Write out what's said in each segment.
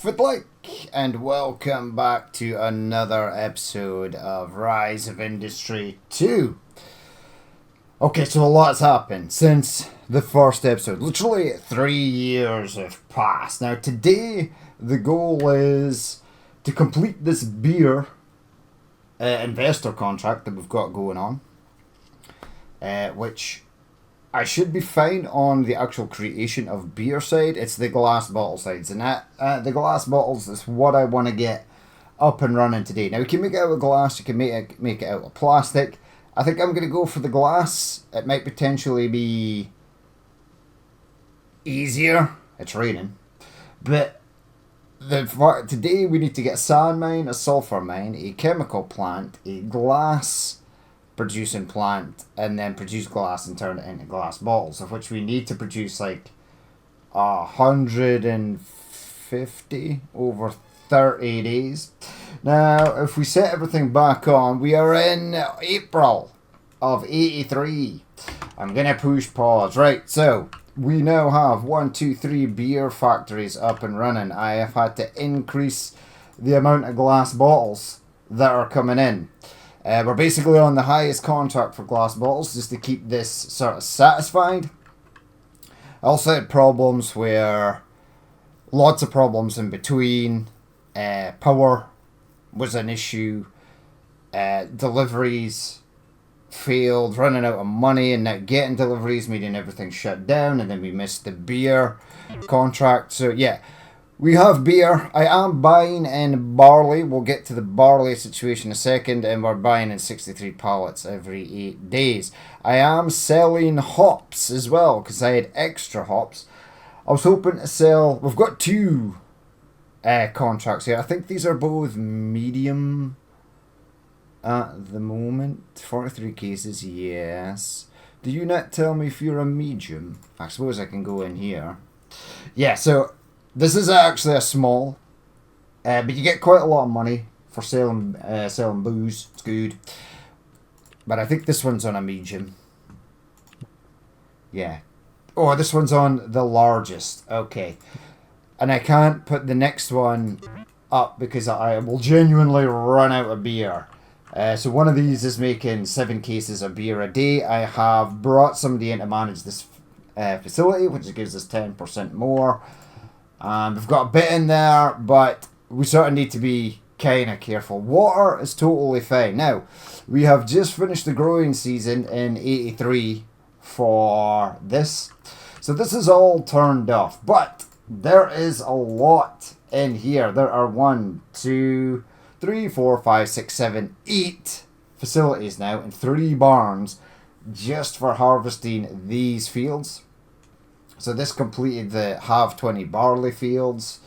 Fidlick, and welcome back to another episode of Rise of Industry 2. Okay, so a lot's happened since the first episode. Literally 3 years have passed. Now, today, the goal is to complete this beer investor contract that we've got going on, which I should be fine on the actual creation of beer side. It's the glass bottle sides, and the glass bottles is what I want to get up and running today. Now, you can make it out of glass, you can make it out of plastic. I think I'm going to go for the glass. It might potentially be easier. It's raining, but today we need to get a sand mine, a sulfur mine, a chemical plant, a glass producing plant, and then produce glass and turn it into glass bottles, of which we need to produce like 150 over 30 days. Now, if we set everything back on, we are in April of 83. I'm gonna push pause. Right, so we now have 3 beer factories up and running. I have had to increase the amount of glass bottles that are coming in. We're basically on the highest contract for glass bottles just to keep this sort of satisfied. I also had problems where lots of problems in between. Power was an issue. Deliveries failed, running out of money and not getting deliveries, meaning everything shut down, and then we missed the beer contract. So yeah, we have beer. I am buying in barley. We'll get to the barley situation in a second. And we're buying in 63 pallets every 8 days. I am selling hops as well because I had extra hops. I was hoping to sell... We've got 2 contracts here. I think these are both medium at the moment. 43 cases, yes. Do you not tell me if you're a medium? I suppose I can go in here. Yeah, so... This is actually a small, but you get quite a lot of money for selling booze. It's good. But I think this one's on a medium. Yeah. Oh, this one's on the largest. Okay. And I can't put the next one up because I will genuinely run out of beer. So one of these is making 7 cases of beer a day. I have brought somebody in to manage this facility, which gives us 10% more. We've got a bit in there, but we sort of need to be kind of careful. Water is totally fine. Now, we have just finished the growing season in 83 for this. So this is all turned off. But there is a lot in here. There are 1, 2, 3, 4, 5, 6, 7, 8 facilities now and 3 barns just for harvesting these fields. So this completed the half 20 barley fields.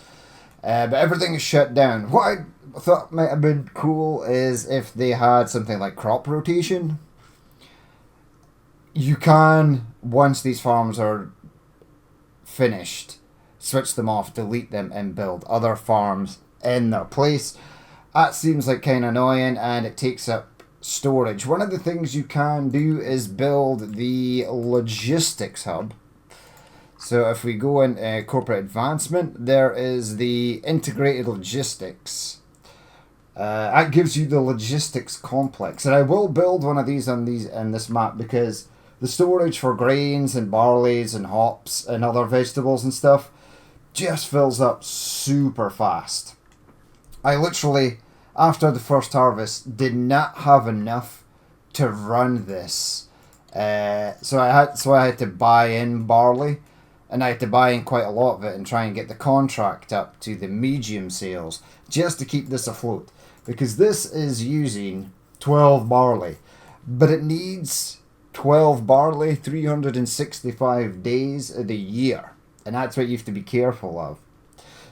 But everything is shut down. What I thought might have been cool is if they had something like crop rotation. You can, once these farms are finished, switch them off, delete them, and build other farms in their place. That seems like kind of annoying, and it takes up storage. One of the things you can do is build the logistics hub. So if we go in corporate advancement, there is the integrated logistics. That gives you the logistics complex. And I will build one of these on this map because the storage for grains and barleys and hops and other vegetables and stuff just fills up super fast. I literally, after the first harvest, did not have enough to run this. So I had to buy in barley. And I had to buy in quite a lot of it and try and get the contract up to the medium sales just to keep this afloat. Because this is using 12 barley. But it needs 12 barley 365 days of the year. And that's what you have to be careful of.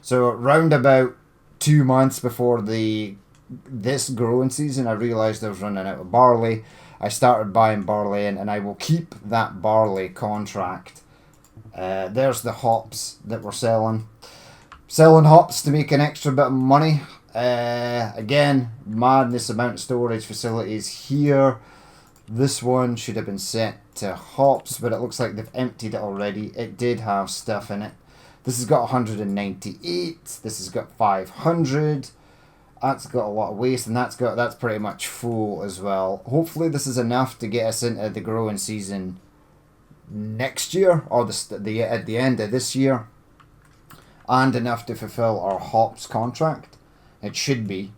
So round about 2 months before this growing season, I realised I was running out of barley. I started buying barley in, and I will keep that barley contract. There's the hops that we're selling. Selling hops to make an extra bit of money. Again, madness amount of storage facilities here. This one should have been set to hops, but it looks like they've emptied it already. It did have stuff in it. This has got 198. This has got 500. That's got a lot of waste, and that's pretty much full as well. Hopefully this is enough to get us into the growing season next year, or at the end of this year, and enough to fulfill our hops contract. It should be.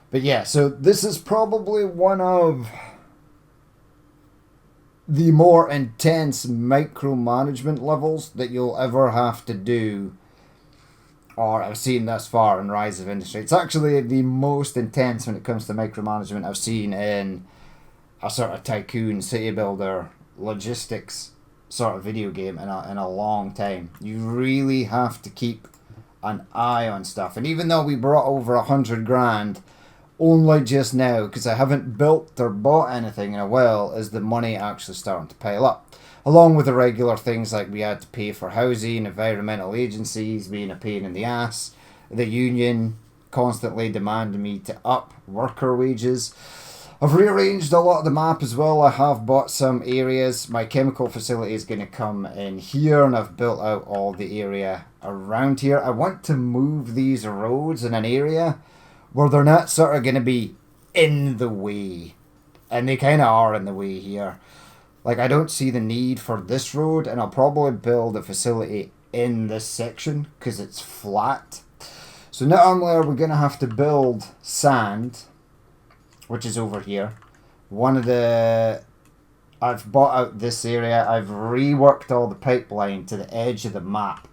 But yeah, so this is probably one of the more intense micromanagement levels that you'll ever have to do, or I've seen thus far in Rise of Industry. It's actually the most intense when it comes to micromanagement I've seen in a sort of tycoon city builder logistics sort of video game in a long time. You really have to keep an eye on stuff. And even though we brought over 100 grand only just now, because I haven't built or bought anything in a while, is the money actually starting to pile up. Along with the regular things like we had to pay for housing, environmental agencies being a pain in the ass, the union constantly demanding me to up worker wages. I've rearranged a lot of the map as well. I have bought some areas. My chemical facility is going to come in here, and I've built out all the area around here. I want to move these roads in an area where they're not sort of going to be in the way. And they kind of are in the way here. Like, I don't see the need for this road, and I'll probably build a facility in this section because it's flat. So not only are we going to have to build sand, which is over here. I've bought out this area. I've reworked all the pipeline to the edge of the map.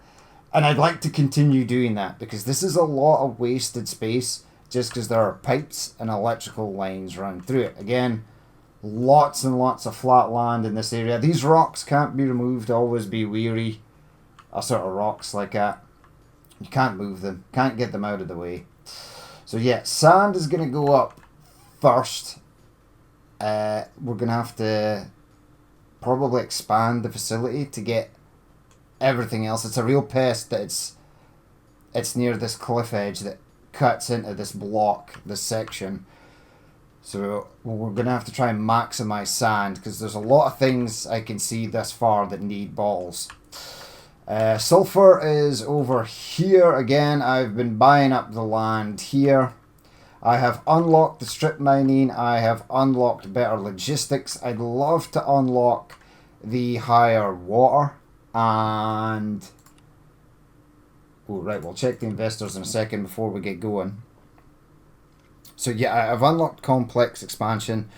And I'd like to continue doing that because this is a lot of wasted space just because there are pipes and electrical lines running through it. Again, lots and lots of flat land in this area. These rocks can't be removed. Always be wary of sort of rocks like that. You can't move them. Can't get them out of the way. So yeah, sand is going to go up first. We're going to have to probably expand the facility to get everything else. It's a real pest that it's near this cliff edge that cuts into this block, this section. So we're going to have to try and maximize sand because there's a lot of things I can see thus far that need bottles. Sulfur is over here again. I've been buying up the land here. I have unlocked the strip mining. I have unlocked better logistics. I'd love to unlock the higher water. And oh, right, we'll check the investors in a second before we get going. So yeah, I've unlocked complex expansion.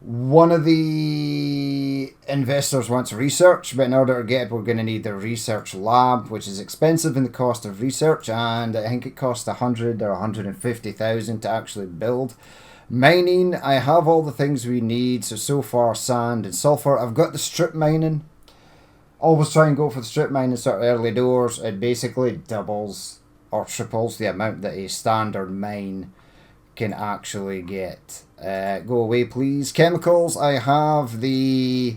One of the investors wants research, but in order to get it, we're going to need the research lab, which is expensive in the cost of research, and I think it costs 100 or 150,000 to actually build. Mining, I have all the things we need, so far sand and sulfur. I've got the strip mining. Always try and go for the strip mining sort of early doors. It basically doubles or triples the amount that a standard mine can actually get. Go away, please. Chemicals, I have the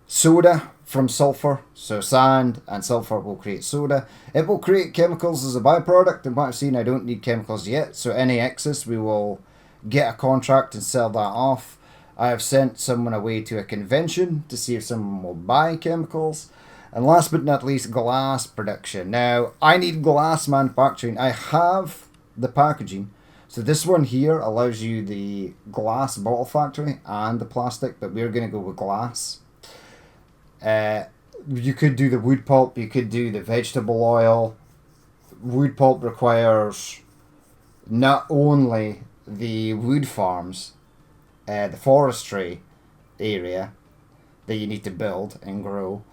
soda from sulfur. So sand and sulfur will create soda. It will create chemicals as a byproduct. And what I've seen, I don't need chemicals yet. So any excess, we will get a contract and sell that off. I have sent someone away to a convention to see if someone will buy chemicals. And last but not least, glass production. Now, I need glass manufacturing. I have the packaging. So this one here allows you the glass bottle factory and the plastic, but we're going to go with glass. You could do the wood pulp, you could do the vegetable oil. Wood pulp requires not only the wood farms, the forestry area that you need to build and grow.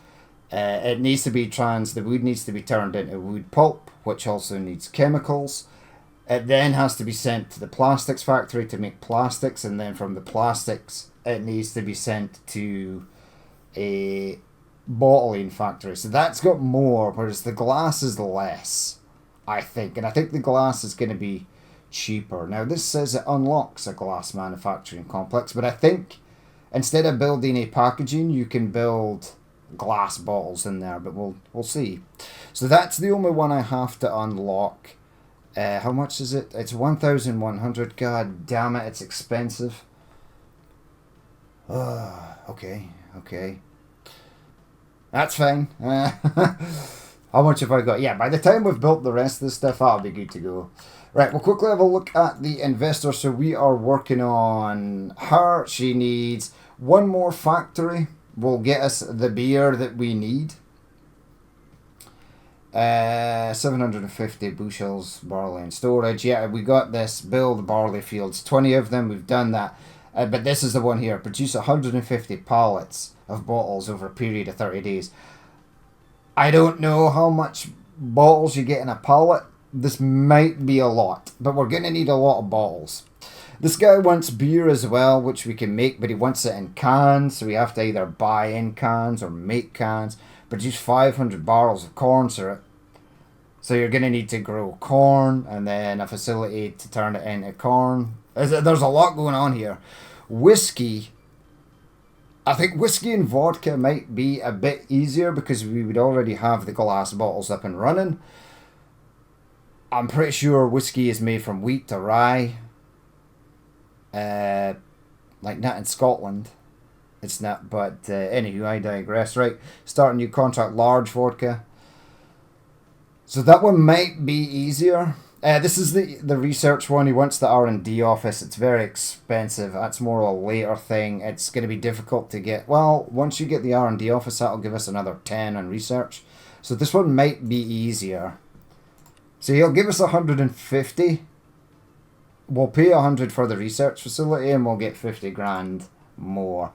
It needs to be the wood needs to be turned into wood pulp, which also needs chemicals. It then has to be sent to the plastics factory to make plastics, and then from the plastics, it needs to be sent to a bottling factory. So that's got more, whereas the glass is less, I think. And I think the glass is going to be cheaper. Now, this says it unlocks a glass manufacturing complex, but I think instead of building a packaging, you can build glass bottles in there, but we'll see. So that's the only one I have to unlock. How much is it? It's 1,100. God damn it, it's expensive. Okay. That's fine. How much have I got? Yeah, by the time we've built the rest of this stuff, that'll be good to go. Right, we'll quickly have a look at the investor. So we are working on her. She needs one more factory. Will get us the beer that we need. 750 bushels barley in storage. Yeah, we got this. Build barley fields. 20 of them. We've done that. But this is the one here. Produce 150 pallets of bottles over a period of 30 days. I don't know how much bottles you get in a pallet. This might be a lot, but we're going to need a lot of bottles. This guy wants beer as well, which we can make, but he wants it in cans, so we have to either buy in cans or make cans. Produce 500 barrels of corn syrup. So you're going to need to grow corn and then a facility to turn it into corn. There's a lot going on here. Whiskey. I think whiskey and vodka might be a bit easier because we would already have the glass bottles up and running. I'm pretty sure whiskey is made from wheat or rye. Like not in Scotland. It's not, but anywho, I digress. Right, start a new contract, large vodka. So that one might be easier. This is the research one. He wants the R&D office. It's very expensive. That's more a later thing. It's going to be difficult to get. Well, once you get the R&D office, that'll give us another 10 on research. So this one might be easier. So he'll give us 150. We'll pay 100 for the research facility and we'll get 50 grand more.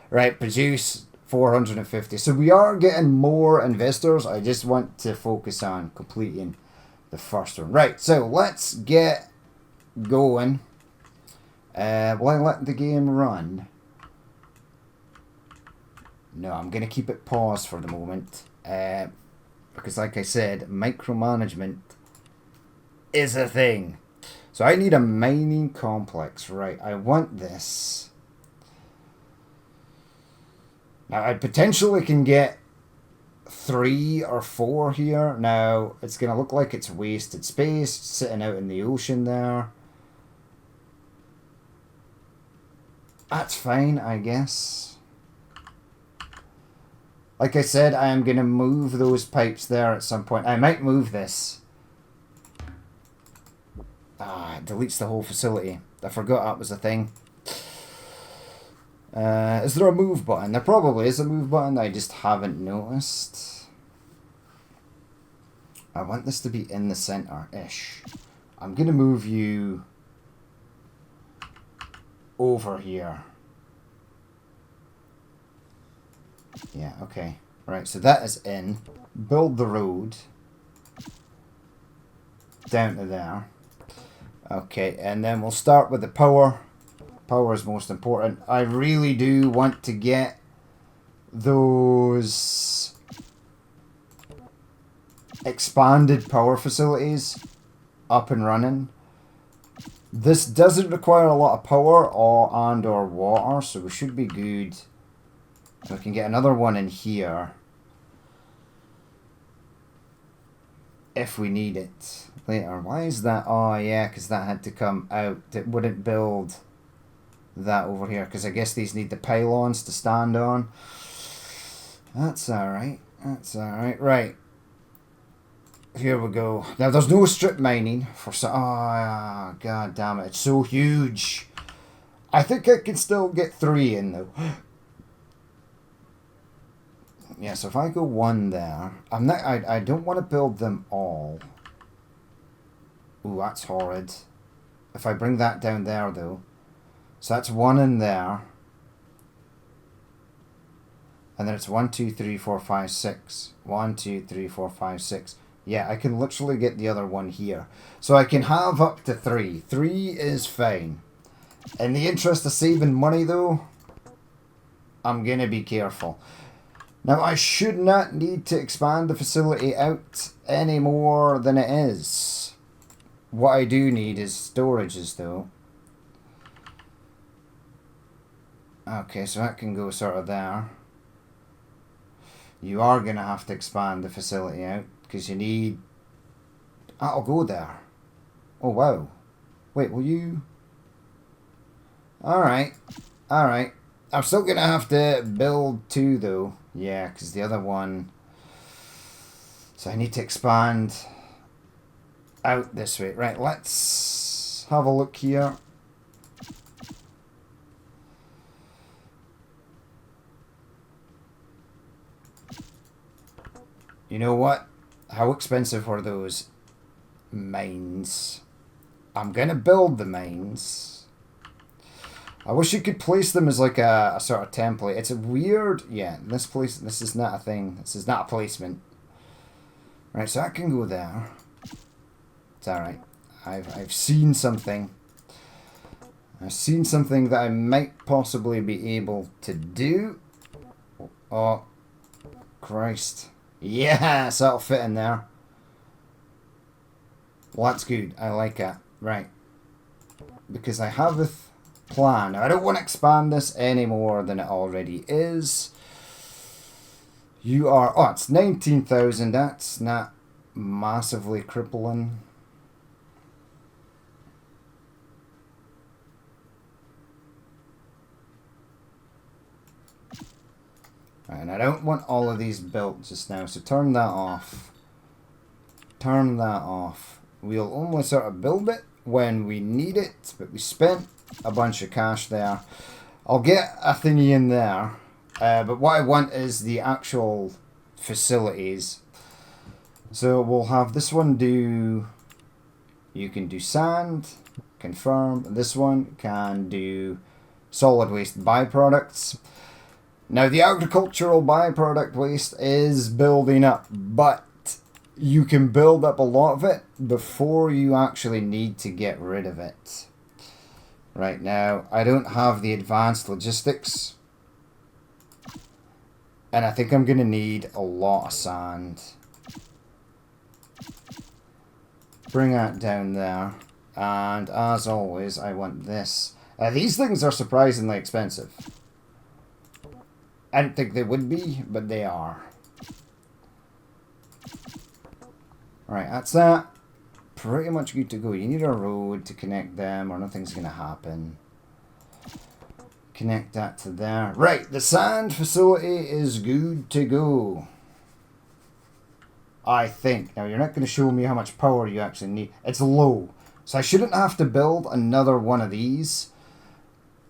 Right, produce 450. So we are getting more investors. I just want to focus on completing the first one. Right, so let's get going. Will I let the game run? No, I'm going to keep it paused for the moment. Because like I said, micromanagement is a thing. So I need a mining complex. Right, I want this. Now I potentially can get 3 or 4 here. Now it's going to look like it's wasted space sitting out in the ocean there. That's fine, I guess. Like I said, I am going to move those pipes there at some point. I might move this. It deletes the whole facility. I forgot that was a thing. Is there a move button? There probably is a move button. I just haven't noticed. I want this to be in the center-ish. I'm going to move you over here. Yeah, okay. Right, so that is in. Build the road down to there. Okay, and then we'll start with the power. Power is most important. I really do want to get those expanded power facilities up and running. This doesn't require a lot of power or water, so we should be good. We can get another one in here if we need it later. Why is that? Oh yeah, because that had to come out. It wouldn't build that over here because I guess these need the pylons to stand on. That's alright. That's alright. Right. Here we go. Now there's no strip mining for oh god damn it. It's so huge. I think I can still get 3 in though. Yeah, so if I go 1 there, I don't want to build them all. Ooh, that's horrid. If I bring that down there though. So that's 1 in there. And then it's 1, 2, 3, 4, 5, 6. 1, 2, 3, 4, 5, 6. Yeah, I can literally get the other one here. So I can have up to 3. 3 is fine. In the interest of saving money though, I'm going to be careful. Now I should not need to expand the facility out any more than it is. What I do need is storages though. Okay, so that can go sort of there. You are going to have to expand the facility out because you need... That'll go there. Oh, wow. Wait, will you... Alright. Alright. I'm still going to have to build 2 though. Yeah, because the other one... So I need to expand out this way. Right, let's have a look here. You know what? How expensive were those mines? I'm gonna build the mines. I wish you could place them as like a sort of template. It's a weird... Yeah, this is not a thing. This is not a placement. Right, so I can go there. It's alright. I've seen something. I've seen something that I might possibly be able to do. Oh, Christ. Yes, that'll fit in there. Well, that's good. I like it. Right. Because I have a plan. Now, I don't want to expand this any more than it already is. You are... Oh, it's 19,000. That's not massively crippling. And I don't want all of these built just now, so turn that off. Turn that off. We'll only sort of build it when we need it, but we spent a bunch of cash there. I'll get a thingy in there, but what I want is the actual facilities. So we'll have this one do... You can do sand, confirm. This one can do solid waste byproducts. Now, the agricultural byproduct waste is building up, but you can build up a lot of it before you actually need to get rid of it. Right now, I don't have the advanced logistics, and I think I'm going to need a lot of sand. Bring that down there, and as always, I want this. These things are surprisingly expensive. I didn't think they would be, but they are. Alright, that's that. Pretty much good to go. You need a road to connect them or nothing's going to happen. Connect that to there. Right, the sand facility is good to go. I think. Now, you're not going to show me how much power you actually need. It's low. So I shouldn't have to build another one of these.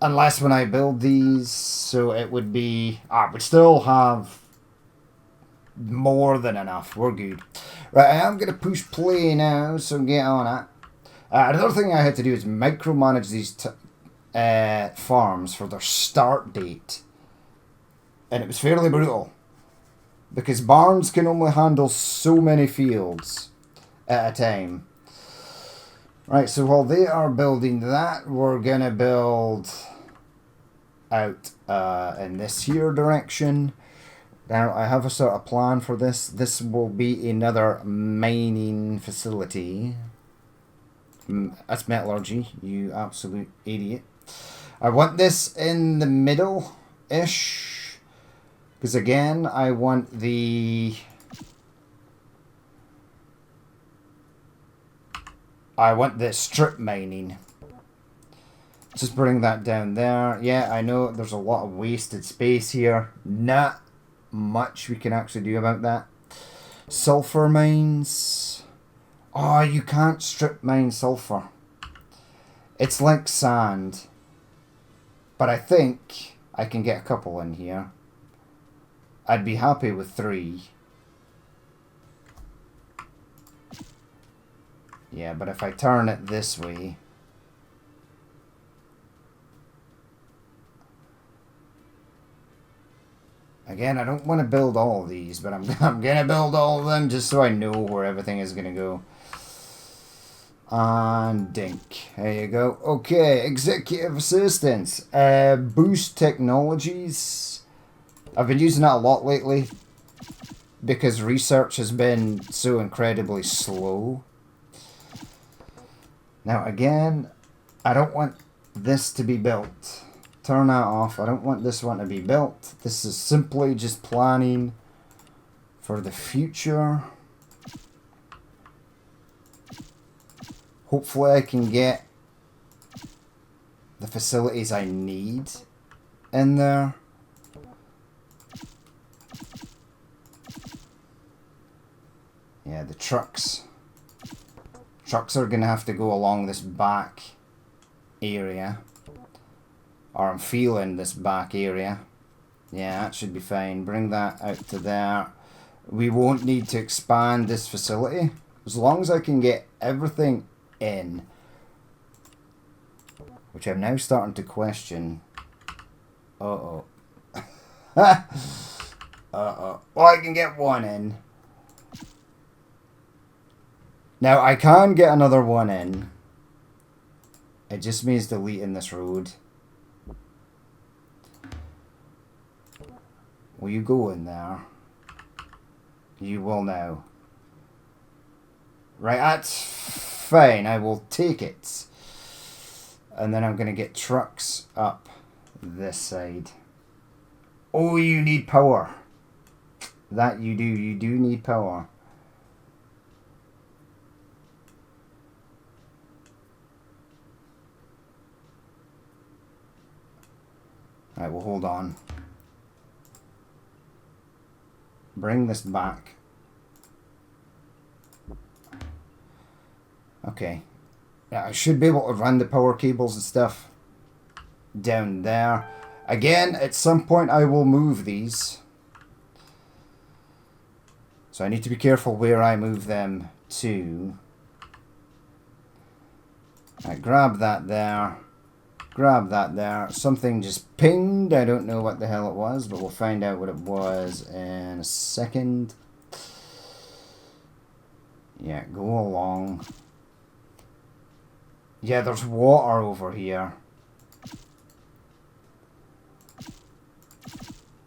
Unless when I build these, so it would be... we still have more than enough. We're good. Right, I am going to push play now, so get on it. Another thing I had to do is micromanage these farms for their start date. And it was fairly brutal. Because barns can only handle so many fields at a time. Right, so while they are building that, we're going to build... out in this here direction. Now I have a sort of plan for this. This will be another mining facility. That's metallurgy, you absolute idiot. I want this in the middle-ish. Because again, I want the... I want the strip mining. Just bring that down there. Yeah, I know there's a lot of wasted space here. Not much we can actually do about that. Sulfur mines. Oh, you can't strip mine sulfur. It's like sand. But I think I can get a couple in here. I'd be happy with 3. Yeah, but if I turn it this way... Again, I don't want to build all of these, but I'm going to build all of them just so I know where everything is going to go. And dink. There you go. Okay, executive assistants. Boost technologies. I've been using that a lot lately because research has been so incredibly slow. Now, again, I don't want this to be built. Turn that off. I don't want this one to be built. This is simply just planning for the future. Hopefully I can get the facilities I need in there. trucks. Trucks are going to have to go along this back area. Or I'm feeling this back area. Yeah, that should be fine. Bring that out to there. We won't need to expand this facility. As long as I can get everything in. Which I'm now starting to question. Uh-oh. Uh-oh. Well, I can get one in. Now, I can get another one in. It just means deleting this road. Will you go in there? You will now. Right, that's fine. I will take it. And then I'm going to get trucks up this side. Oh, you need power. That you do. You do need power. Right, well, hold on. Bring this back. Okay. Yeah, I should be able to run the power cables and stuff down there. Again, at some point I will move these. So I need to be careful where I move them to. Right, grab that there. Grab that there. Something just pinged. I don't know what the hell it was, but we'll find out what it was in a second. Yeah, go along. Yeah, there's water over here.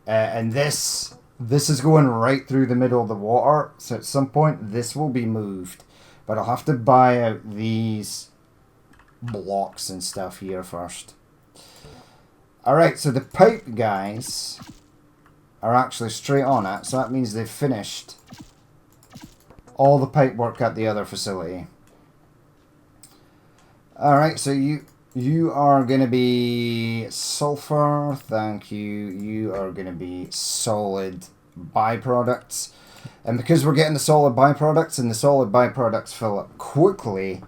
And this is going right through the middle of the water. So at some point, this will be moved. But I'll have to buy out these blocks and stuff here first. Alright, so the pipe guys are actually straight on it. So that means they've finished all the pipe work at the other facility. Alright, so you are going to be sulfur, thank you. You are going to be solid byproducts. And because we're getting the solid byproducts and the solid byproducts fill up quickly,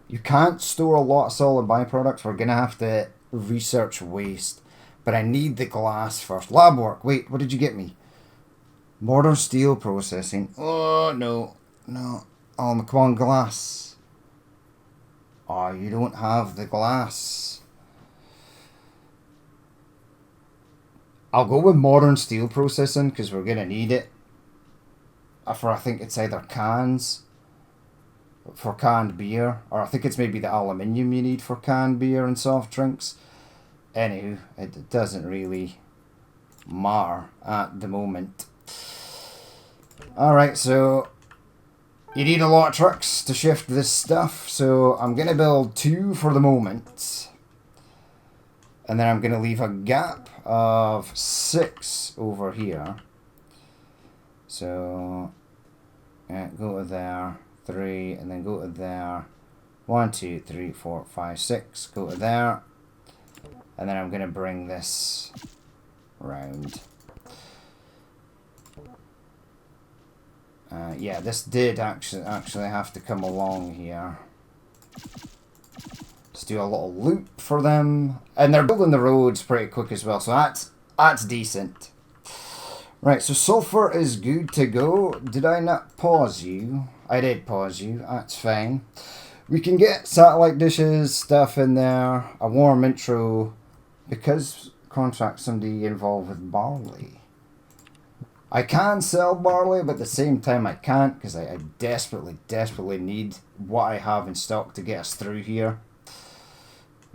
you can't store a lot of solid byproducts. We're going to have to research waste. But I need the glass first. Lab work. Wait, what did you get me? Modern steel processing. Oh, no. No. Oh, come on, glass. Oh, you don't have the glass. I'll go with modern steel processing because we're going to need it. For, I think it's either cans for canned beer, or I think it's maybe the aluminium you need for canned beer and soft drinks. Anywho, it doesn't really matter at the moment. Alright, so you need a lot of trucks to shift this stuff, so I'm going to build 2 for the moment. And then I'm going to leave a gap of 6 over here. So, yeah, go to there, 3, and then go to there. 1, 2, 3, 4, 5, 6. Go to there. And then I'm going to bring this round. Yeah, this did actually have to come along here. Just do a little loop for them. And they're building the roads pretty quick as well, so that's decent. Right, so sulfur is good to go. Did I not pause you? I did pause you. That's fine. We can get satellite dishes, stuff in there. A warm intro. Because contract somebody involved with barley. I can sell barley, but at the same time I can't because I desperately need what I have in stock to get us through here.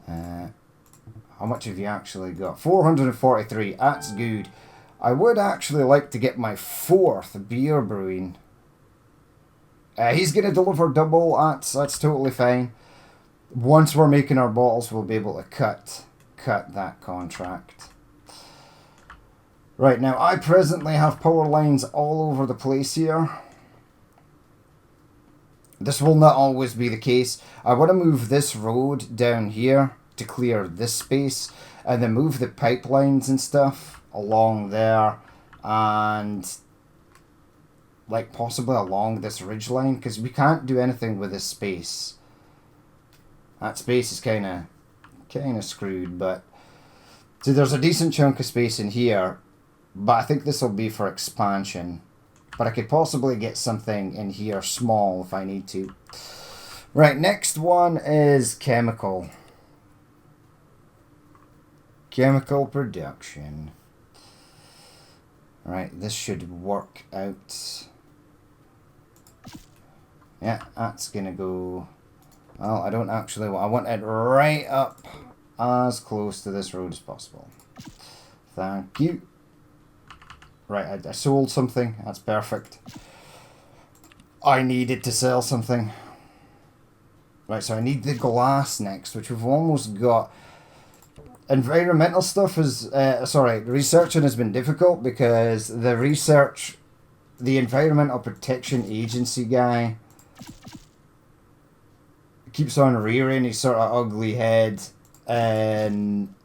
How much have you actually got? 443. That's good. I would actually like to get my 4th beer brewing. He's going to deliver double. That's totally fine. Once we're making our bottles, we'll be able to cut that contract. Right, now I presently have power lines all over the place here. This will not always be the case. I want to move this road down here to clear this space, and then move the pipelines and stuff along there, and like possibly along this ridge line, because we can't do anything with this space. That space is kind of screwed, but see, there's a decent chunk of space in here, but I think this will be for expansion. But I could possibly get something in here small if I need to. Right, next one is chemical. Chemical production. Right, this should work out. Yeah, that's gonna go... Well, I don't actually... I want it right up as close to this road as possible. Thank you. Right, I sold something. That's perfect. I needed to sell something. Right, so I need the glass next, which we've almost got. Environmental stuff is... researching has been difficult because the Environmental Protection Agency guy keeps on rearing his sort of ugly head and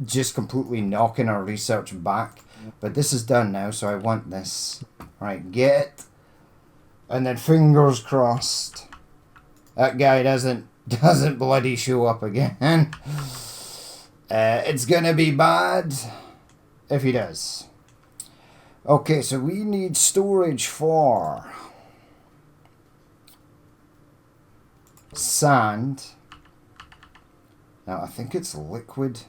just completely knocking our research back. But this is done now, so I want this. Right, get it. And then fingers crossed that guy doesn't bloody show up again. It's gonna be bad if he does. Okay, so we need storage for sand. Now I think it's liquid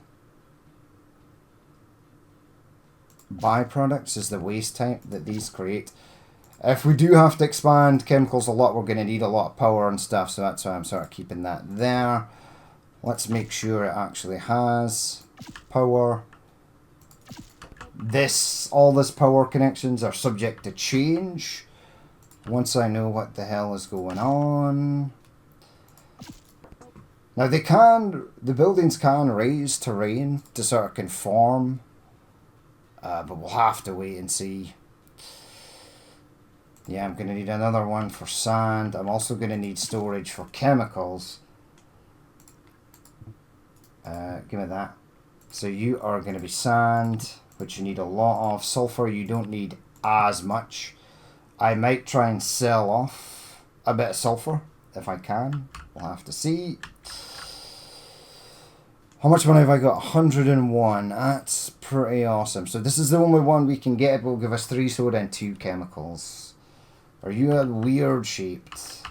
byproducts is the waste type that these create. If we do have to expand chemicals a lot, we're going to need a lot of power and stuff, so that's why I'm sort of keeping that there. Let's make sure it actually has power. All this power connections are subject to change once I know what the hell is going on. Now the buildings can raise terrain to sort of conform. But we'll have to wait and see. Yeah, I'm going to need another one for sand. I'm also going to need storage for chemicals. Give me that. So you are going to be sand, which you need a lot of. Sulfur, you don't need as much. I might try and sell off a bit of sulfur if I can. We'll have to see. How much money have I got? 101. That's pretty awesome. So this is the only one we can get. It will give us 3 soda and 2 chemicals. Are you a weird shaped?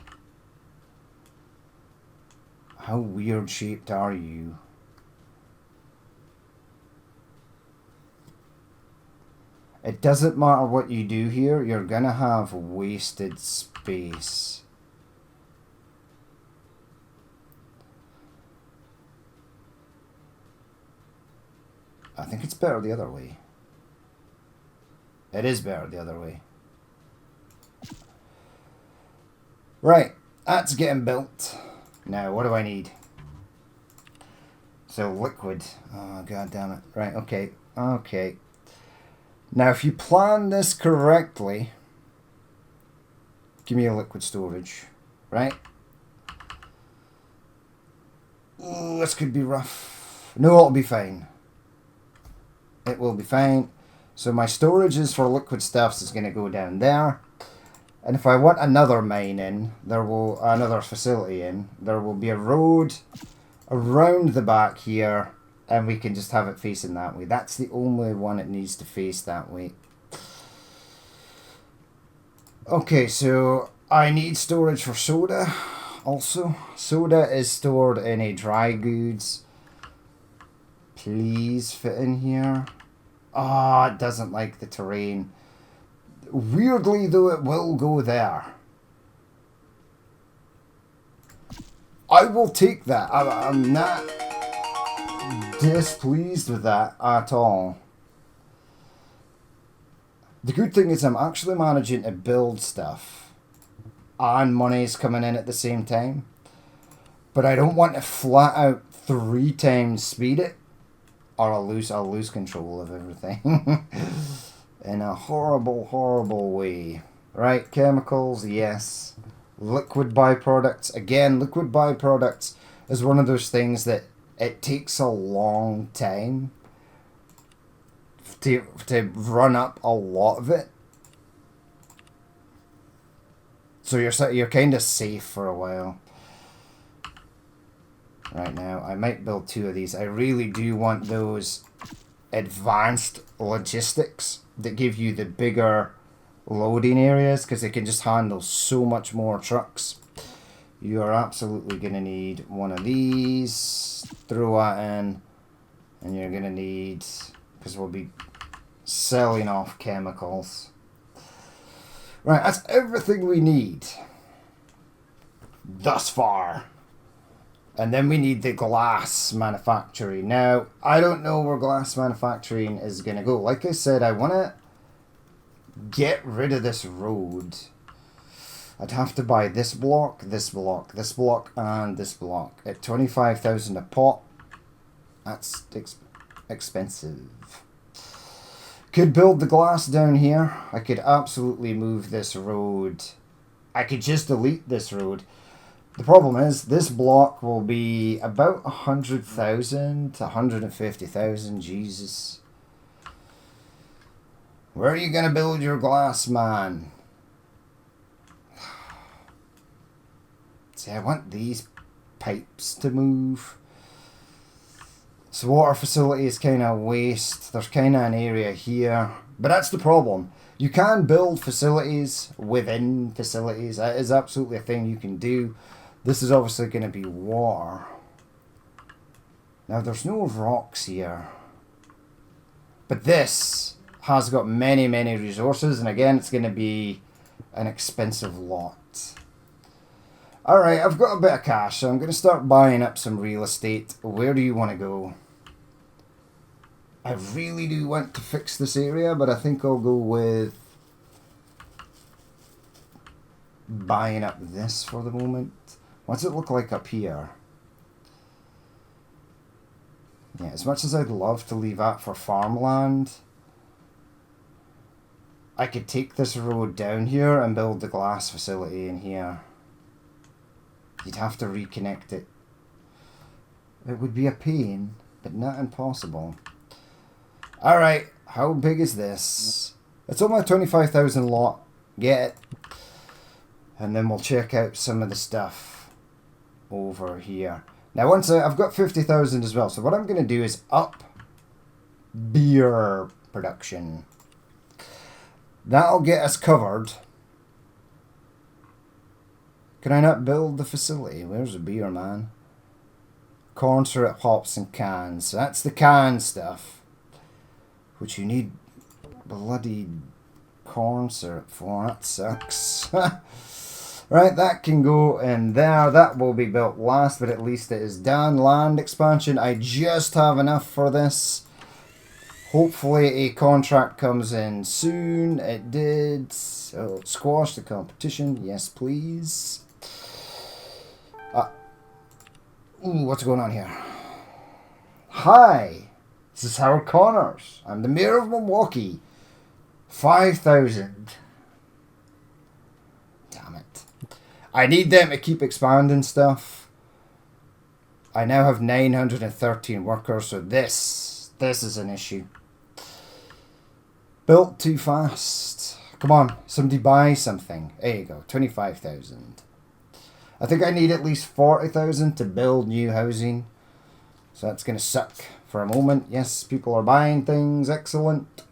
How weird shaped are you? It doesn't matter what you do here. You're going to have wasted space. I think it's better the other way. It is better the other way. Right, that's getting built. Now, what do I need? So, liquid. Oh, god damn it. Right, okay. Okay. Now, if you plan this correctly, give me a liquid storage. Right? Ooh, this could be rough. No, it'll be fine. It will be fine. So my storages for liquid stuffs is going to go down there. And if I want another mine in, another facility in, there will be a road around the back here, and we can just have it facing that way. That's the only one it needs to face that way. Okay, so I need storage for soda also. Soda is stored in a dry goods. Please fit in here. Ah, it doesn't like the terrain. Weirdly, though, it will go there. I will take that. I'm not displeased with that at all. The good thing is I'm actually managing to build stuff and money's coming in at the same time. But I don't want to flat out 3 times speed it, or I'll lose control of everything. In a horrible, horrible way. Right, chemicals, yes. Liquid byproducts. Again, liquid byproducts is one of those things that it takes a long time to run up a lot of it. So you're kind of safe for a while. Right now, I might build 2 of these. I really do want those advanced logistics that give you the bigger loading areas, because they can just handle so much more trucks. You are absolutely going to need one of these. Throw that in. And you're going to need, because we'll be selling off chemicals. Right, that's everything we need thus far. And then we need the glass manufacturing. Now, I don't know where glass manufacturing is going to go. Like I said, I want to get rid of this road. I'd have to buy this block, this block, this block, and this block at 25,000 a pop. That's expensive. Could build the glass down here. I could absolutely move this road. I could just delete this road. The problem is, this block will be about 100,000 to 150,000. Jesus. Where are you going to build your glass, man? See, I want these pipes to move. So water facility is kind of waste. There's kind of an area here. But that's the problem. You can build facilities within facilities. That is absolutely a thing you can do. This is obviously going to be water. Now, there's no rocks here. But this has got many, many resources. And again, it's going to be an expensive lot. Alright, I've got a bit of cash, so I'm going to start buying up some real estate. Where do you want to go? I really do want to fix this area, but I think I'll go with buying up this for the moment. What's it look like up here? Yeah, as much as I'd love to leave that for farmland, I could take this road down here and build the glass facility in here. You'd have to reconnect it. It would be a pain, but not impossible. Alright, how big is this? It's only a 25,000 lot. Get it. And then we'll check out some of the stuff over here. Now, once I've got 50,000 as well. So what I'm going to do is up beer production. That'll get us covered. Can I not build the facility? Where's the beer, man? Corn syrup, hops, and cans. So that's the can stuff. Which you need bloody corn syrup for. That sucks. Right, that can go in there. That will be built last, but at least it is done. Land expansion. I just have enough for this. Hopefully a contract comes in soon. It did. So squash the competition. Yes, please. Ooh, what's going on here? Hi, this is Howard Connors. I'm the mayor of Milwaukee. 5,000. Damn it. I need them to keep expanding stuff. I now have 913 workers, so this is an issue. Built too fast. Come on, somebody buy something. There you go, 25,000. I think I need at least 40,000 to build new housing. So that's going to suck for a moment. Yes, people are buying things. Excellent.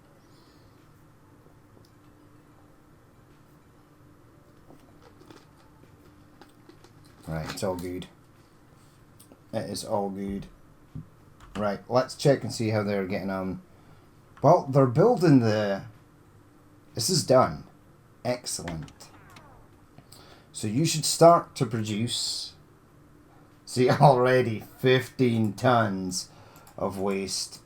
Right, it's all good. It is all good. Right, let's check and see how they're getting on. Well, they're building the... This is done. Excellent. So you should start to produce. See, already 15 tons of waste.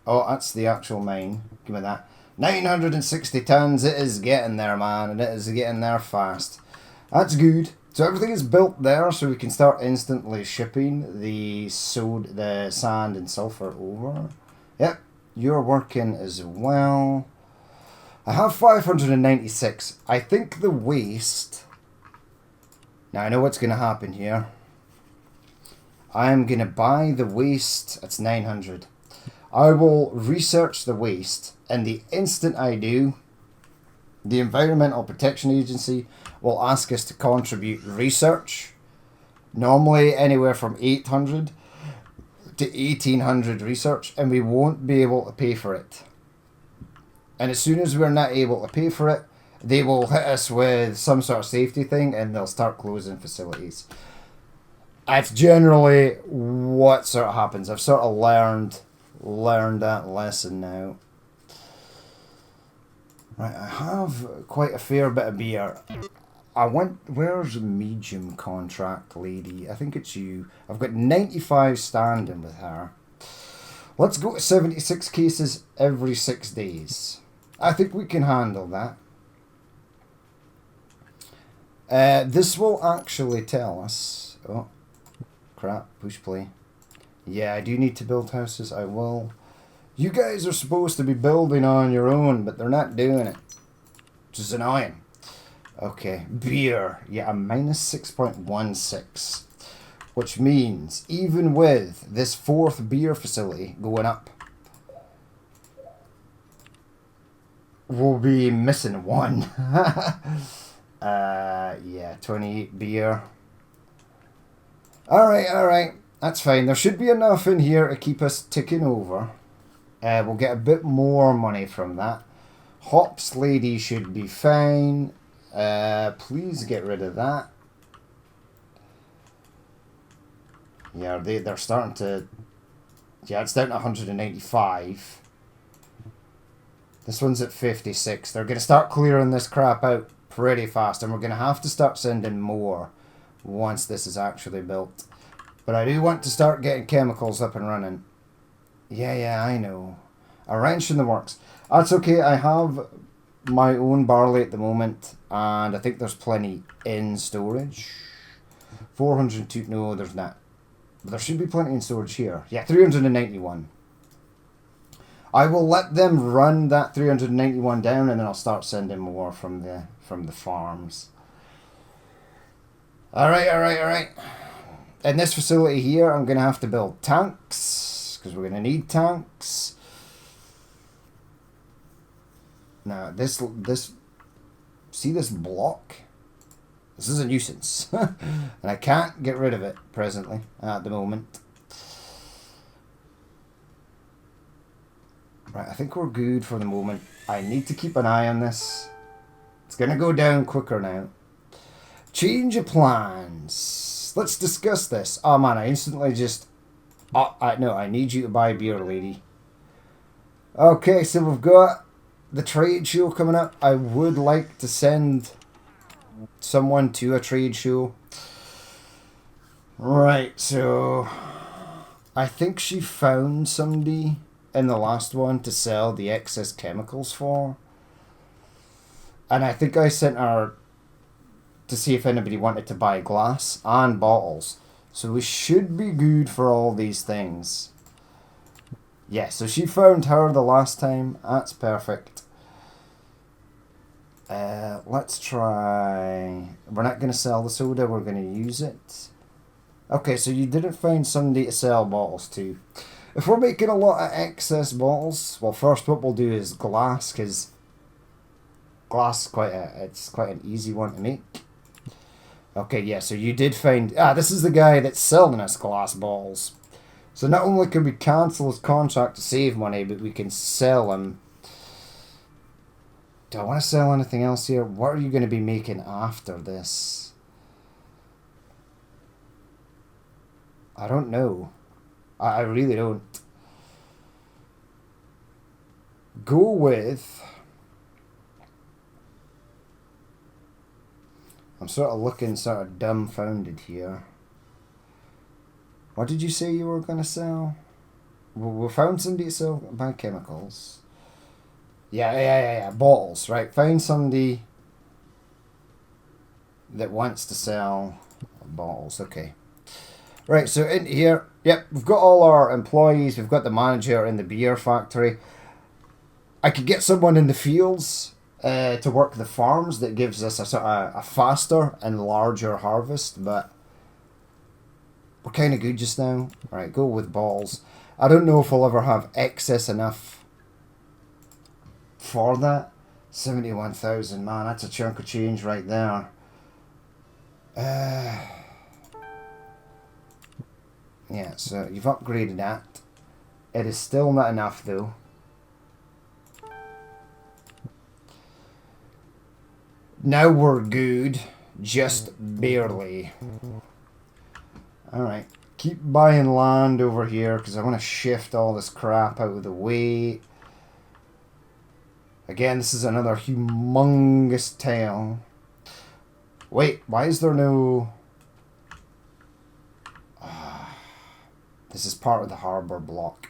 Oh, that's the actual mine. Give me that. 960 tons. It is getting there, man. And it is getting there fast. That's good. So everything is built there, so we can start instantly shipping the sand and sulfur over. Yep, you're working as well. I have 596. I think the waste... Now, I know what's going to happen here. I'm going to buy the waste. That's 900. I will research the waste, and the instant I do, The Environmental Protection Agency will ask us to contribute research, normally anywhere from 800 to 1800 research, and we won't be able to pay for it. And as soon as we're not able to pay for it, they will hit us with some sort of safety thing and they'll start closing facilities. That's generally what sort of happens. I've sort of learned that lesson now. Right, I have quite a fair bit of beer. Where's medium contract lady? I think it's you. I've got 95 standing with her. Let's go to 76 cases every 6 days. I think we can handle that. This will actually tell us... Oh, crap. Push play. Yeah, I do need to build houses. I will. You guys are supposed to be building on your own, but they're not doing it. Which is annoying. Okay, beer. Yeah, a minus 6.16. Which means, even with this 4th beer facility going up, we'll be missing 1. Yeah, 28 beer. Alright. That's fine. There should be enough in here to keep us ticking over. We'll get a bit more money from that. Hops lady should be fine. Please get rid of that. Yeah, they're starting to... Yeah, it's down to 195. This one's at 56. They're going to start clearing this crap out pretty fast. And we're going to have to start sending more once this is actually built. But I do want to start getting chemicals up and running. Yeah, I know. A wrench in the works. That's okay. I have my own barley at the moment. And I think there's plenty in storage. 402. No, there's not. But there should be plenty in storage here. Yeah, 391. I will let them run that 391 down, and then I'll start sending more from the farms. Alright. In this facility here, I'm going to have to build tanks, because we're going to need tanks. Now, this see this block? This is a nuisance. And I can't get rid of it presently, at the moment. Right, I think we're good for the moment. I need to keep an eye on this. It's going to go down quicker now. Change of plans. Let's discuss this. Oh man, I instantly just... no, I need you to buy beer, lady. Okay, so we've got the trade show coming up. I would like to send someone to a trade show. Right, so... I think she found somebody in the last one to sell the excess chemicals for. And I think I sent her to see if anybody wanted to buy glass and bottles. So we should be good for all these things. Yeah, so she found her the last time. That's perfect. Let's try... We're not going to sell the soda, we're going to use it. Okay, so you didn't find somebody to sell bottles to. If we're making a lot of excess bottles, well, first what we'll do is glass, because glass it's quite an easy one to make. Okay, yeah, so you did find... this is the guy that's selling us glass bottles. So not only can we cancel his contract to save money, but we can sell him. Do I want to sell anything else here? What are you going to be making after this? I don't know. I really don't. Go with... I'm sort of looking sort of dumbfounded here. What did you say you were going to sell? We found somebody to sell buy chemicals. Yeah. Bottles, right. Find somebody that wants to sell bottles. Okay. Right, so in here, yep, we've got all our employees. We've got the manager in the beer factory. I could get someone in the fields to work the farms. That gives us a sort of a faster and larger harvest, but we're kind of good just now. Right, go with balls. I don't know if we'll ever have excess enough for that, 71,000, man, that's a chunk of change right there. Yeah, so you've upgraded that. It is still not enough though. Now we're good, just barely. Alright, keep buying land over here because I want to shift all this crap out of the way. Again, this is another humongous town. Wait, why is there no... This is part of the harbour block.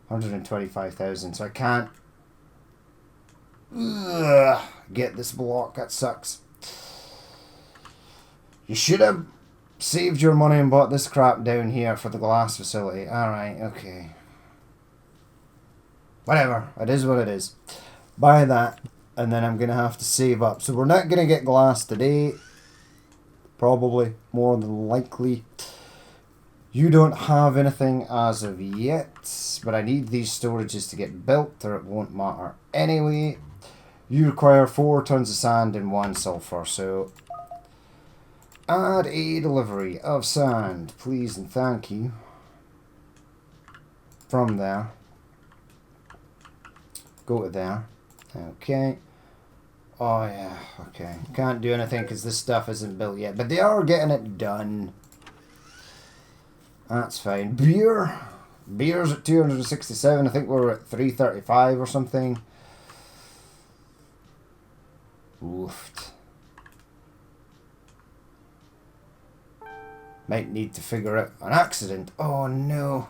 125,000, so I can't get this block. That sucks. You should have saved your money and bought this crap down here for the glass facility. Alright, okay. Whatever, it is what it is. Buy that, and then I'm going to have to save up. So we're not going to get glass today. Probably, more than likely. You don't have anything as of yet, but I need these storages to get built or it won't matter anyway. You require 4 tons of sand and 1 sulfur, so add a delivery of sand, please and thank you. From there. Go to there. Okay. Oh yeah, okay. Can't do anything because this stuff isn't built yet, but they are getting it done. That's fine. Beer's at 267. I think we're at 335 or something. Oofed. Might need to figure out an accident. Oh no.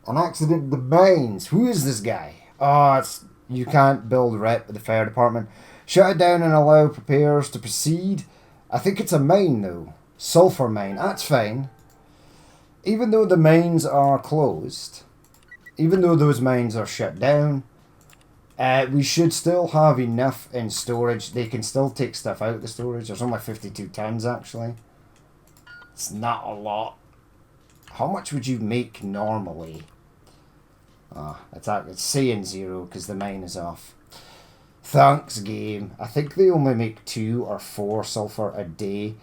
An accident in the mines. Who is this guy? Oh, it's... You can't build rep with the fire department. Shut it down and allow repairs to proceed. I think it's a mine though. Sulfur mine. That's fine. Even though the mines are closed, even though those mines are shut down, we should still have enough in storage. They can still take stuff out of the storage. There's only 52 tons actually. It's not a lot. How much would you make normally? It's saying 0 because the mine is off. Thanks, game. I think they only make 2 or 4 sulfur a day.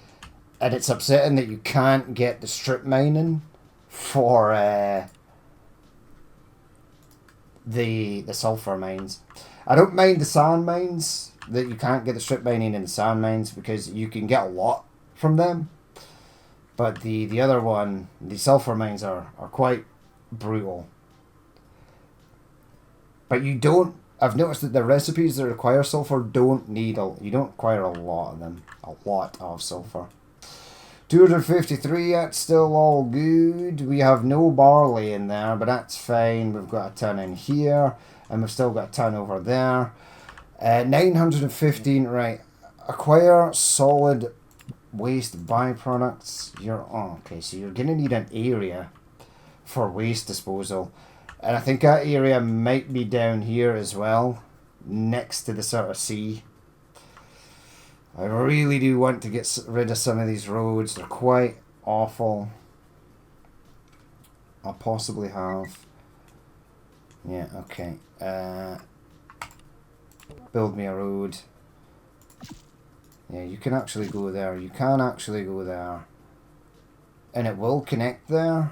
And it's upsetting that you can't get the strip mining for the sulfur mines. I don't mind the sand mines, that you can't get the strip mining in the sand mines because you can get a lot from them. But the other one, the sulfur mines are quite brutal. But you don't... I've noticed that the recipes that require sulfur don't need... You don't require a lot of them. A lot of sulfur. 253, that's still all good. We have no barley in there, but that's fine. We've got a ton in here, and we've still got a ton over there. 915, right. Acquire solid waste byproducts. Okay, so you're going to need an area for waste disposal. And I think that area might be down here as well, next to the sort of sea. I really do want to get rid of some of these roads. They're quite awful. I'll possibly have... Yeah, okay. Build me a road. Yeah, you can actually go there. You can actually go there. And it will connect there.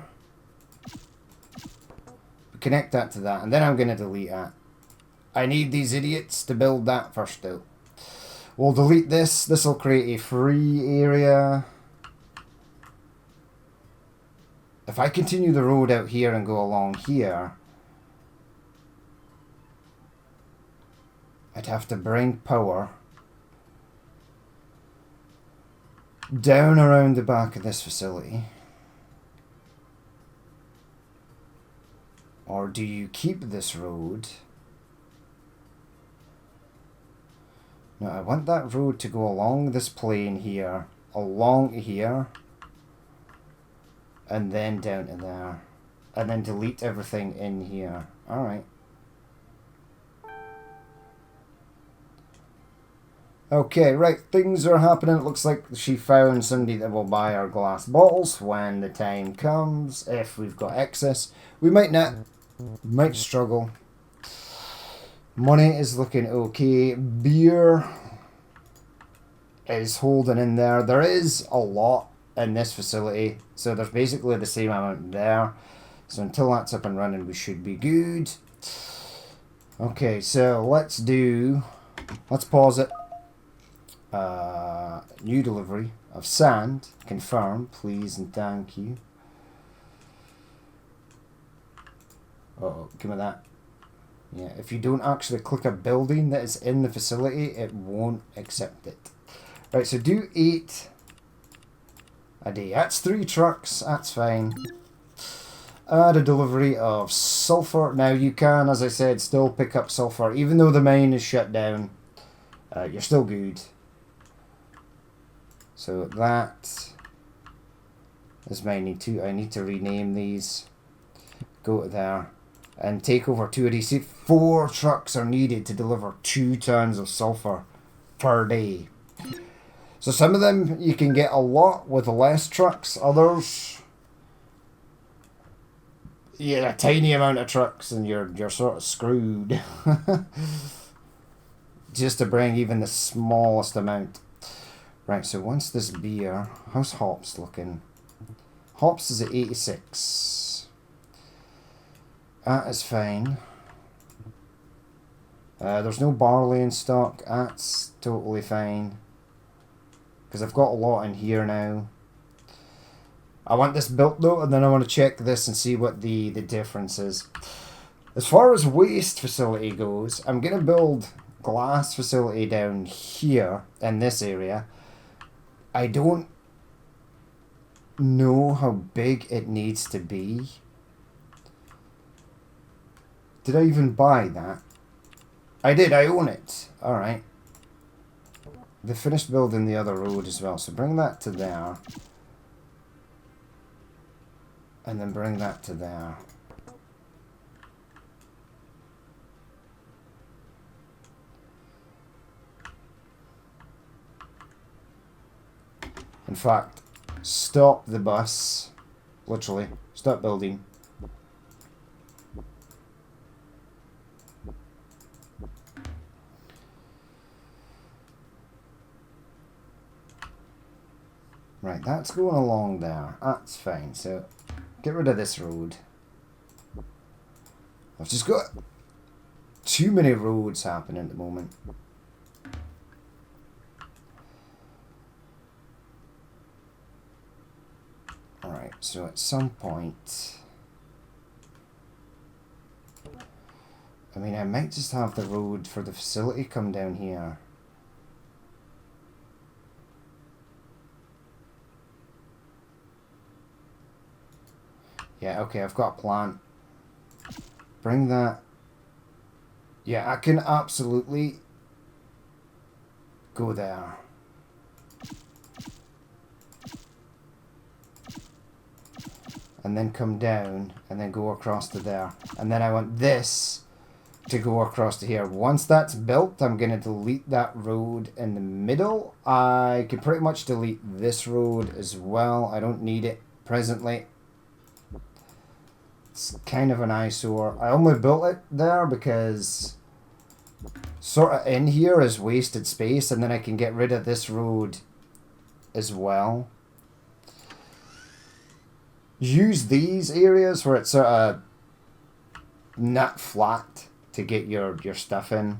Connect that to that. And then I'm going to delete that. I need these idiots to build that first though. We'll delete this. This will create a free area. If I continue the road out here and go along here, I'd have to bring power down around the back of this facility. Or do you keep this road? No, I want that road to go along this plane here, along here, and then down to there, and then delete everything in here. Alright. Okay, right, things are happening. It looks like she found somebody that will buy our glass bottles when the time comes. If we've got excess, we might not, might struggle. Money is looking okay. Beer is holding in there. There is a lot in this facility, so there's basically the same amount there. So until that's up and running, we should be good. Okay, so let's pause it. New delivery of sand. Confirm, please and thank you. Oh, give me that. Yeah, if you don't actually click a building that is in the facility, it won't accept it. Right, so do 8 a day. That's 3 trucks, that's fine. Add a delivery of sulfur. Now you can, as I said, still pick up sulfur. Even though the mine is shut down, you're still good. So that is mining 2. I need to rename these. Go to there. And take over 2 of these. See, 4 trucks are needed to deliver 2 tons of sulfur per day. So some of them you can get a lot with less trucks. Others, yeah, a tiny amount of trucks and you're sort of screwed. Just to bring even the smallest amount. Right, so once this beer, how's hops looking? Hops is at 86. That is fine. There's no barley in stock. That's totally fine. Because I've got a lot in here now. I want this built though, and then I want to check this and see what the difference is. As far as waste facility goes, I'm going to build glass facility down here in this area. I don't know how big it needs to be. Did I even buy that? I did, I own it. Alright. They finished building the other road as well, so bring that to there. And then bring that to there. In fact, stop the bus. Literally. Stop building. Right, that's going along there. That's fine. So, get rid of this road. I've just got too many roads happening at the moment. Alright, so at some point... I mean, I might just have the road for the facility come down here. Yeah, okay, I've got a plan. Bring that. Yeah, I can absolutely go there. And then come down and then go across to there. And then I want this to go across to here. Once that's built, I'm going to delete that road in the middle. I can pretty much delete this road as well. I don't need it presently. It's kind of an eyesore. I only built it there because sort of in here is wasted space, and then I can get rid of this road as well. Use these areas where it's sort of not flat to get your stuff in.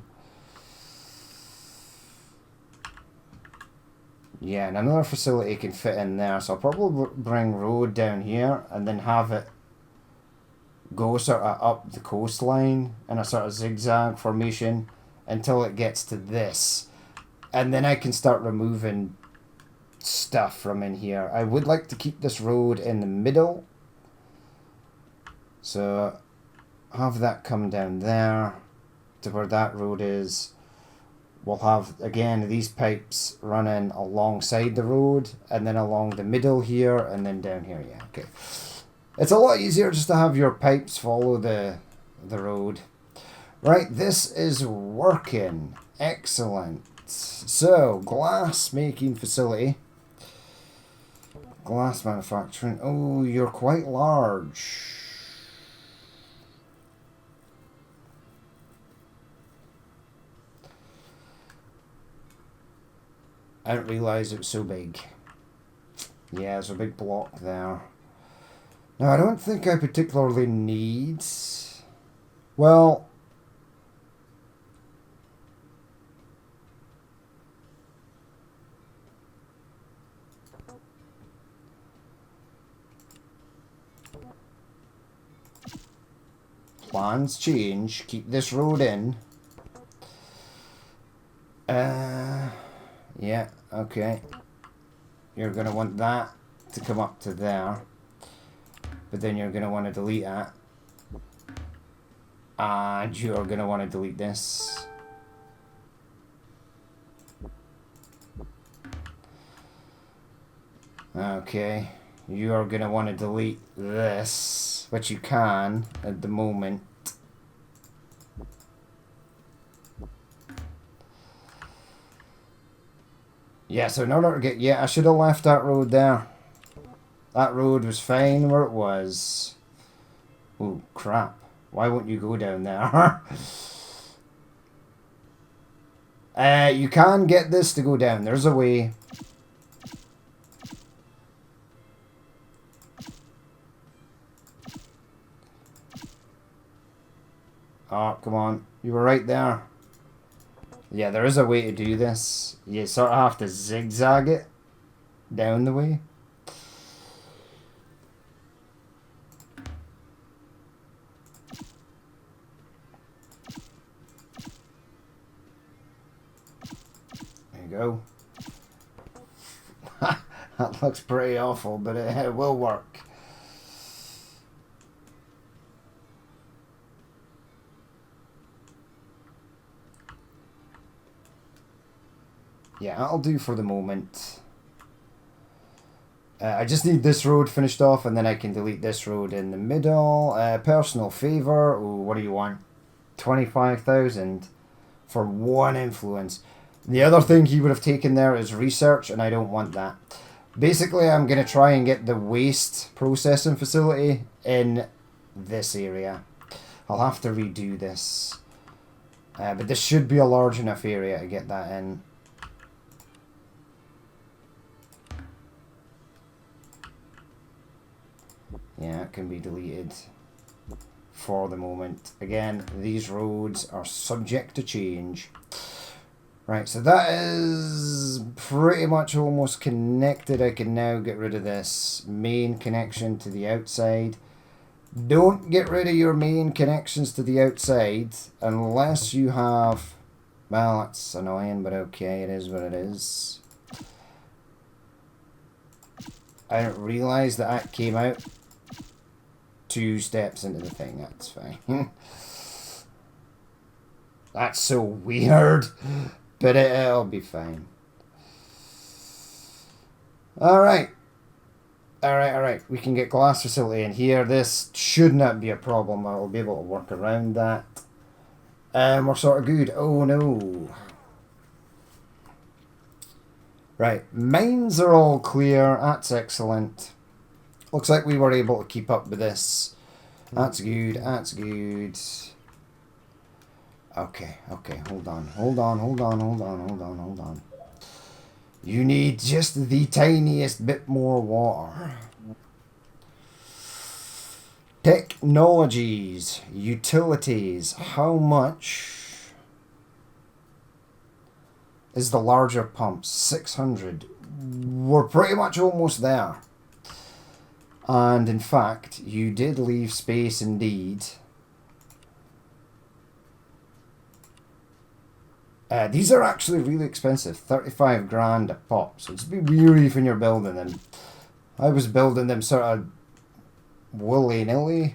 Yeah, and another facility can fit in there, so I'll probably bring road down here and then have it go sort of up the coastline in a sort of zigzag formation until it gets to this. And then I can start removing stuff from in here. I would like to keep this road in the middle. So have that come down there to where that road is. We'll have, again, these pipes running alongside the road and then along the middle here and then down here. Yeah, okay. It's a lot easier just to have your pipes follow the road. Right, this is working. Excellent. So, glass making facility. Glass manufacturing. Oh, you're quite large. I didn't realise it was so big. Yeah, there's a big block there. Now, I don't think I particularly need... Well... Plans change. Keep this road in. Yeah, okay. You're going to want that to come up to there. But then you're going to want to delete that. And you're going to want to delete this. Okay. You're going to want to delete this. Which you can at the moment. Yeah, so in order to get... Yeah, I should have left that road there. That road was fine where it was. Oh, crap. Why won't you go down there? You can get this to go down. There's a way. Oh, come on. You were right there. Yeah, there is a way to do this. You sort of have to zigzag it down the way. There you go. That looks pretty awful, but it will work. Yeah, that'll do for the moment. I just need this road finished off, and then I can delete this road in the middle. Personal favour. Ooh, what do you want? 25,000 for one influence. The other thing he would have taken there is research, and I don't want that. Basically, I'm going to try and get the waste processing facility in this area. I'll have to redo this. But this should be a large enough area to get that in. Yeah, it can be deleted for the moment. Again, these roads are subject to change. Right, so that is pretty much almost connected. I can now get rid of this main connection to the outside. Don't get rid of your main connections to the outside unless you have... Well, that's annoying, but okay, it is what it is. I didn't realise that came out 2 steps into the thing. That's fine. That's so weird. But it'll be fine. Alright. Alright. We can get glass facility in here. This should not be a problem. I'll be able to work around that. We're sort of good. Oh no. Right. Mines are all clear. That's excellent. Looks like we were able to keep up with this. That's good. That's good. Okay, hold on. You need just the tiniest bit more water. Technologies, utilities, how much is the larger pump? 600. We're pretty much almost there. And in fact, you did leave space indeed. These are actually really expensive, 35 grand a pop, so it's a bit weary when you're building them. I was building them sort of willy-nilly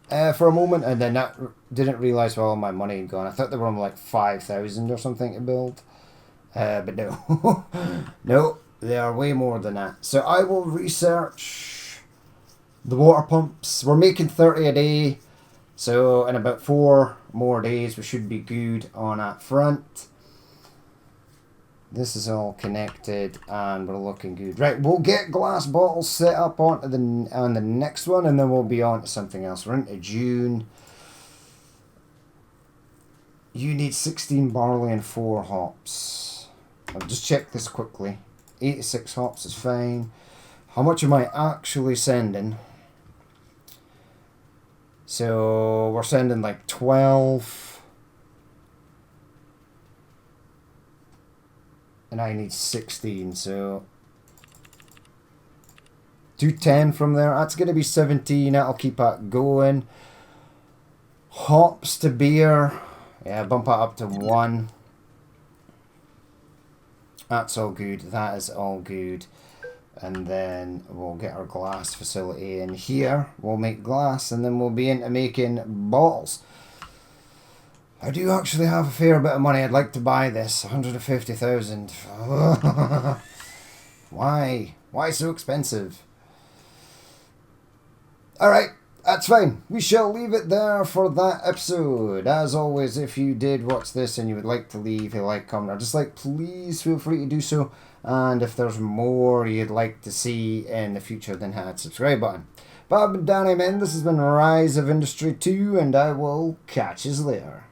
for a moment, and then that didn't realise where all my money had gone. I thought they were on like 5,000 or something to build, but no. No, they are way more than that. So I will research the water pumps. We're making 30 a day. So in about 4 more days we should be good on that front. This is all connected and we're looking good. Right, we'll get glass bottles set up on the next one, and then we'll be on to something else. We're into June. You need 16 barley and 4 hops. I'll just check this quickly. 86 hops is fine. How much am I actually sending? So we're sending like 12. And I need 16, so 210 from there. That's going to be 17. That'll keep that going. Hops to beer. Yeah, bump that up to 1. That's all good. That is all good. And then we'll get our glass facility in here. We'll make glass, and then we'll be into making bottles. I do actually have a fair bit of money. I'd like to buy this. 150,000. Why? Why so expensive? Alright, that's fine. We shall leave it there for that episode. As always, if you did watch this and you would like to leave a like, comment, or dislike, please feel free to do so. And if there's more you'd like to see in the future, then hit that subscribe button. But I've been Danny, man. This has been Rise of Industry 2, and I will catch you later.